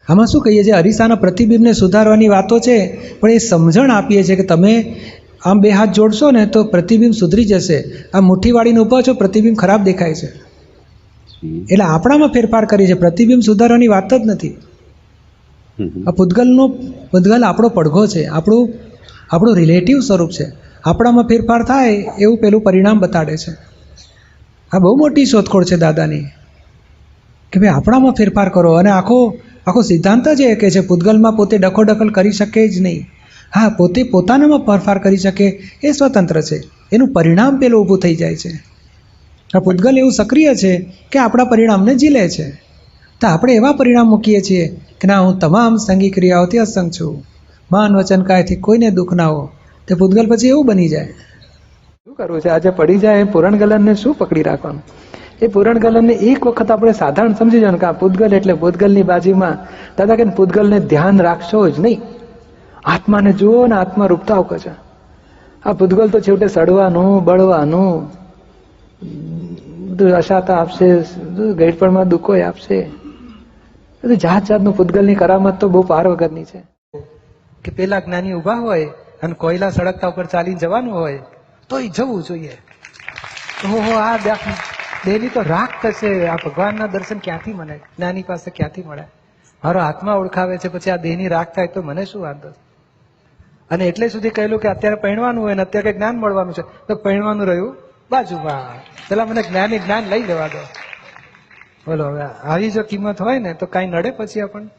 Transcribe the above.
આમાં શું કહીએ છીએ, અરીસાના પ્રતિબિંબને સુધારવાની વાતો છે, પણ એ સમજણ આપીએ છીએ કે તમે આમ બે હાથ જોડશો ને તો પ્રતિબિંબ સુધરી જશે. આ મુઠ્ઠી વાળીને ઊભા છો, પ્રતિબિંબ ખરાબ દેખાય છે. એટલે આપણામાં ફેરફાર કરી છે, પ્રતિબિંબ સુધારવાની વાત જ નથી. આ પૂતગલ આપણો પડઘો છે, આપણું રિલેટિવ સ્વરૂપ છે. આપણામાં ફેરફાર થાય એવું પેલું પરિણામ બતાડે છે. આ બહુ મોટી શોધખોળ છે દાદાની, કે ભાઈ આપણામાં ફેરફાર કરો. અને આખો સિદ્ધાંત જ એ કે છે પૂતગલમાં પોતે ડખોડખલ કરી શકે જ નહીં. હા, પોતે પોતાનામાં ફેરફાર કરી શકે એ સ્વતંત્ર છે, એનું પરિણામ પેલું ઊભું થઈ જાય છે. આ પૂતગલ એવું સક્રિય છે કે આપણા પરિણામને ઝીલે છે. તો આપણે એવા પરિણામ મૂકીએ છીએ કે ના, હું તમામ સંગી ક્રિયાઓથી અસંગ છું, માન વચન કાયથી કોઈને દુઃખ ના હો. તે પૂતગલ પછી એવું બની જાય. શું કરવું છે? આજે પડી જાય એ પુરાણ ગલનને શું પકડી રાખવાનું? એ પુરાણ ગલનને એક વખત આપણે સાધારણ સમજી જવાનું કે આ પૂતગલ એટલે પૂતગલની બાજુમાં દાદા કે પૂતગલને ધ્યાન રાખશો જ નહીં, આત્માને જુઓ ને આત્મા રૂપતા આવું છે. આ પૂતગલ તો છેવટે સડવાનું, બળવાનું, બધું અશાતા આપશે, ગઈડપણમાં દુઃખો આપશે. બધું જાત જાતનું પૂતગલની કરામત તો બહુ પાર વગરની છે. કે પેલા જ્ઞાની ઉભા હોય અને કોયલા સળગતા ઉપર ચાલીને જવાનું હોય તોય જવું જોઈએ. ઓહો, આ દેહની તો રાખ થશે. આ ભગવાનના દર્શન ક્યાંથી મળે? જ્ઞાની પાસે ક્યાંથી મળે? મારો આત્મા ઓળખાવે છે, પછી આ દેહની રાખ થાય તો મને શું વાંધો? અને એટલે સુધી કહેલું કે અત્યારે પરણવાનું હોય ને અત્યારે જ્ઞાન મળવાનું છે, તો પરણવાનું રહ્યું બાજુમાં. પેલા મને જ્ઞાન લઈ લેવા દો. બોલો, હવે આવી જો કિંમત હોય ને તો કાંઈ નડે પછી આપણને?